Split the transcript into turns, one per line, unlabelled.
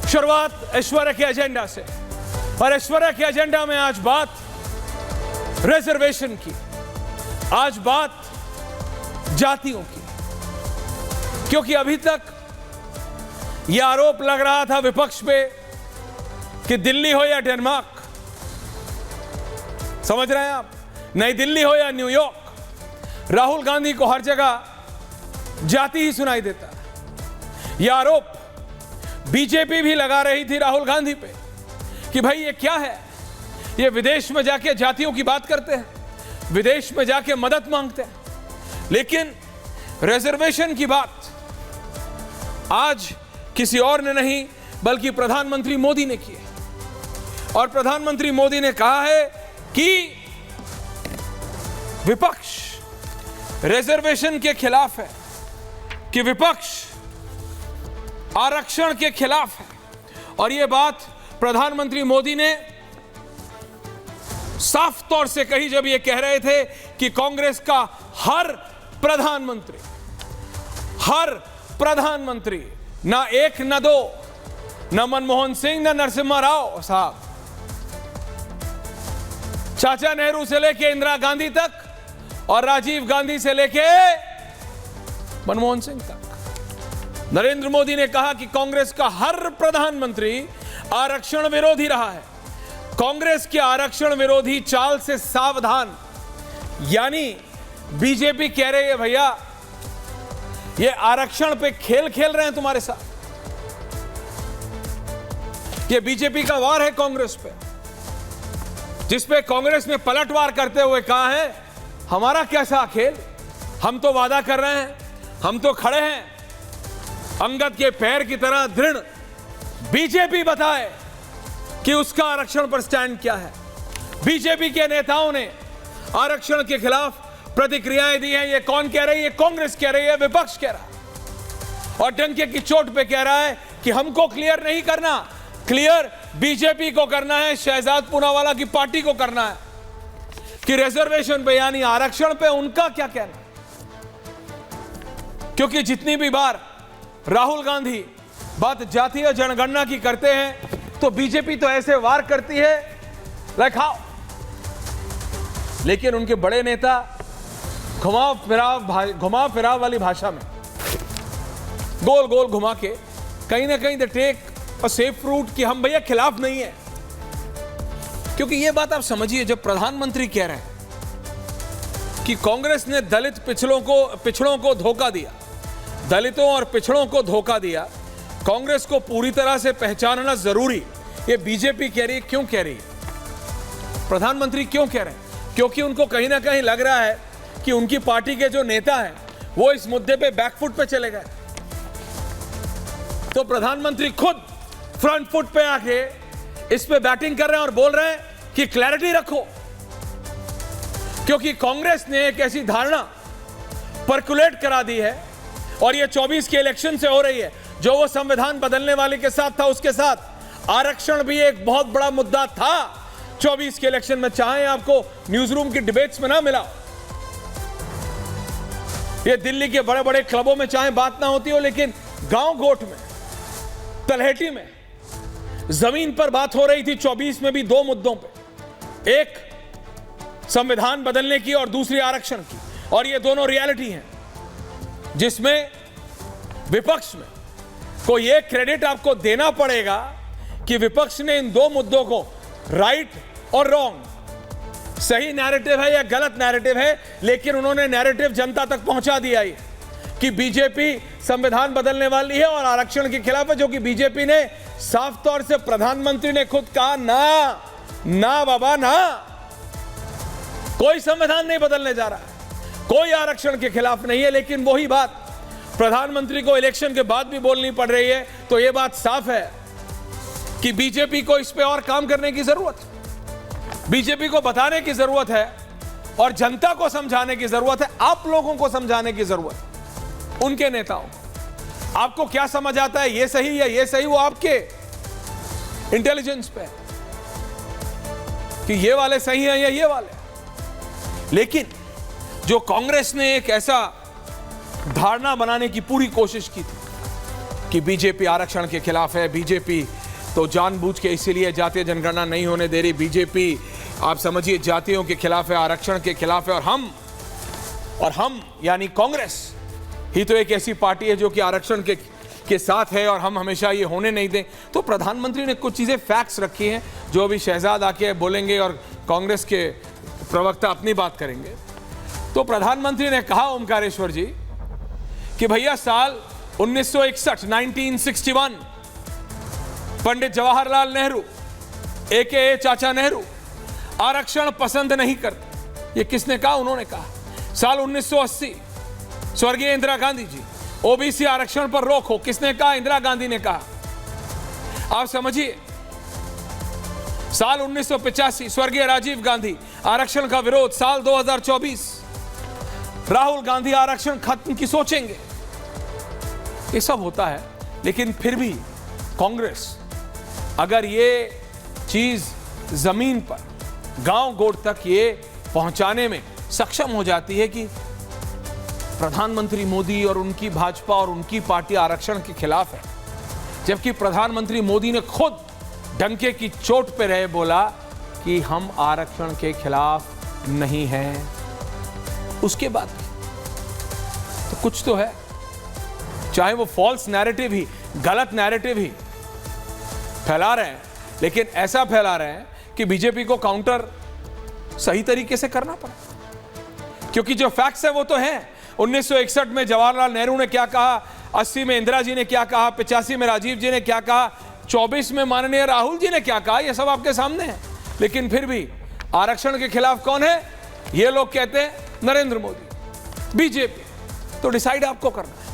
शुरुआत ऐश्वर्या के एजेंडा से, और ऐश्वर्या के एजेंडा में आज बात रिजर्वेशन की, आज बात जातियों की, क्योंकि अभी तक यह आरोप लग रहा था विपक्ष पे कि दिल्ली हो या डेनमार्क, समझ रहे हैं आप, नई दिल्ली हो या न्यूयॉर्क, राहुल गांधी को हर जगह जाति ही सुनाई देता है। यह आरोप बीजेपी भी लगा रही थी राहुल गांधी पे कि भाई ये क्या है, ये विदेश में जाके जातियों की बात करते हैं, विदेश में जाके मदद मांगते हैं। लेकिन रिजर्वेशन की बात आज किसी और ने नहीं बल्कि प्रधानमंत्री मोदी ने की है, और प्रधानमंत्री मोदी ने कहा है कि विपक्ष रिजर्वेशन के खिलाफ है, कि विपक्ष आरक्षण के खिलाफ है। और यह बात प्रधानमंत्री मोदी ने साफ तौर से कही जब ये कह रहे थे कि कांग्रेस का हर प्रधानमंत्री, ना एक ना दो, ना मनमोहन सिंह ना नरसिम्हा राव साहब, चाचा नेहरू से लेके इंदिरा गांधी तक और राजीव गांधी से लेके मनमोहन सिंह तक, नरेंद्र मोदी ने कहा कि कांग्रेस का हर प्रधानमंत्री आरक्षण विरोधी रहा है। कांग्रेस के आरक्षण विरोधी चाल से सावधान, यानी बीजेपी कह रही है भैया ये आरक्षण पे खेल खेल रहे हैं तुम्हारे साथ, ये बीजेपी का वार है कांग्रेस पे, जिसपे कांग्रेस ने पलटवार करते हुए कहा है हमारा कैसा खेल, हम तो वादा कर रहे हैं, हम तो खड़े हैं अंगद के पैर की तरह दृढ़, बीजेपी बताए कि उसका आरक्षण पर स्टैंड क्या है। बीजेपी के नेताओं ने आरक्षण के खिलाफ प्रतिक्रियाएं दी हैं। ये कौन कह रही है? कांग्रेस कह रही है, विपक्ष कह रहा है, और डंके की चोट पे कह रहा है कि हमको क्लियर नहीं करना, क्लियर बीजेपी को करना है, शहजाद पूनावाला की पार्टी को करना है कि रिजर्वेशन पे यानी आरक्षण पे उनका क्या कहना। क्योंकि जितनी भी बार राहुल गांधी बात जातीय जनगणना की करते हैं तो बीजेपी तो ऐसे वार करती है लाइक हाउ, लेकिन उनके बड़े नेता घुमा फिराव वाली भाषा में गोल गोल घुमा के कहीं ना कहीं they take a safe route कि हम भैया खिलाफ नहीं है। क्योंकि यह बात आप समझिए, जब प्रधानमंत्री कह रहे हैं कि कांग्रेस ने दलित पिछड़ों को धोखा दिया, दलितों और पिछड़ों को धोखा दिया, कांग्रेस को पूरी तरह से पहचानना जरूरी, ये बीजेपी कह रही है। क्यों कह रही है? प्रधानमंत्री क्यों कह रहे हैं? क्योंकि उनको कहीं ना कहीं लग रहा है कि उनकी पार्टी के जो नेता हैं वो इस मुद्दे पे बैकफुट पे चले गए, तो प्रधानमंत्री खुद फ्रंट फुट पे आके इस पे बैटिंग कर रहे हैं और बोल रहे हैं कि क्लैरिटी रखो। क्योंकि कांग्रेस ने एक ऐसी धारणा परकुलेट करा दी है, और ये 24 के इलेक्शन से हो रही है, जो वो संविधान बदलने वाले के साथ था उसके साथ आरक्षण भी एक बहुत बड़ा मुद्दा था 24 के इलेक्शन में, चाहे आपको न्यूज रूम की डिबेट्स में ना मिला, ये दिल्ली के बड़े बड़े क्लबों में चाहे बात ना होती हो, लेकिन गांव गोठ में, तलहटी में, जमीन पर बात हो रही थी 24 में भी दो मुद्दों पे, एक संविधान बदलने की और दूसरी आरक्षण की, और ये दोनों रियलिटी हैं जिसमें विपक्ष में को ये क्रेडिट आपको देना पड़ेगा कि विपक्ष ने इन दो मुद्दों को राइट और रॉन्ग, सही नैरेटिव है या गलत नैरेटिव है, लेकिन उन्होंने नैरेटिव जनता तक पहुंचा दिया है कि बीजेपी संविधान बदलने वाली है और आरक्षण के खिलाफ है, जो कि बीजेपी ने साफ तौर से प्रधानमंत्री ने खुद कहा ना ना बाबा ना, कोई संविधान नहीं बदलने जा रहा है, कोई आरक्षण के खिलाफ नहीं है। लेकिन वही बात प्रधानमंत्री को इलेक्शन के बाद भी बोलनी पड़ रही है, तो यह बात साफ है कि बीजेपी को इस पे और काम करने की जरूरत है, बीजेपी को बताने की जरूरत है और जनता को समझाने की जरूरत है, आप लोगों को समझाने की जरूरत है, उनके नेताओं को। आपको क्या समझ आता है, ये सही या ये सही, वो आपके इंटेलिजेंस पे कि ये वाले सही हैं या ये वाले। लेकिन जो कांग्रेस ने एक ऐसा धारणा बनाने की पूरी कोशिश की थी कि बीजेपी आरक्षण के खिलाफ है, बीजेपी तो जानबूझ के इसीलिए जातीय जनगणना नहीं होने दे रही, बीजेपी आप समझिए जातियों के खिलाफ है, आरक्षण के खिलाफ है, और हम यानी कांग्रेस ही तो एक ऐसी पार्टी है जो कि आरक्षण के साथ है और हम हमेशा ये होने नहीं दें। तो प्रधानमंत्री ने कुछ चीजें फैक्ट्स रखी हैं जो अभी शहजाद आके बोलेंगे और कांग्रेस के प्रवक्ता अपनी बात करेंगे। तो प्रधानमंत्री ने कहा ओमकारेश्वर जी कि भैया साल 1961 पंडित जवाहरलाल नेहरू AKA चाचा नेहरू आरक्षण पसंद नहीं करते। ये किसने कहा? उन्होंने कहा। साल 1980 स्वर्गीय इंदिरा गांधी जी OBC आरक्षण पर रोक हो, किसने कहा? इंदिरा गांधी ने कहा। आप समझिए साल 1985 स्वर्गीय राजीव गांधी आरक्षण का विरोध। साल 2024 राहुल गांधी आरक्षण खत्म की सोचेंगे। ये सब होता है, लेकिन फिर भी कांग्रेस अगर ये चीज जमीन पर गांव गोड़ तक ये पहुंचाने में सक्षम हो जाती है कि प्रधानमंत्री मोदी और उनकी भाजपा और उनकी पार्टी आरक्षण के खिलाफ है, जबकि प्रधानमंत्री मोदी ने खुद डंके की चोट पे रहे बोला कि हम आरक्षण के खिलाफ नहीं हैं, उसके बाद तो कुछ तो है। चाहे वो फॉल्स नैरेटिव ही, गलत नैरेटिव ही फैला रहे हैं, लेकिन ऐसा फैला रहे हैं कि बीजेपी को काउंटर सही तरीके से करना पड़ा, क्योंकि जो फैक्ट्स है वो तो हैं। 1961 में जवाहरलाल नेहरू ने क्या कहा, 80 में इंदिरा जी ने क्या कहा, 85 में राजीव जी ने क्या कहा, 24 में माननीय राहुल जी ने क्या कहा, ये सब आपके सामने है। लेकिन फिर भी आरक्षण के खिलाफ कौन है? ये लोग कहते हैं नरेंद्र मोदी, बीजेपी। तो डिसाइड आपको करना है।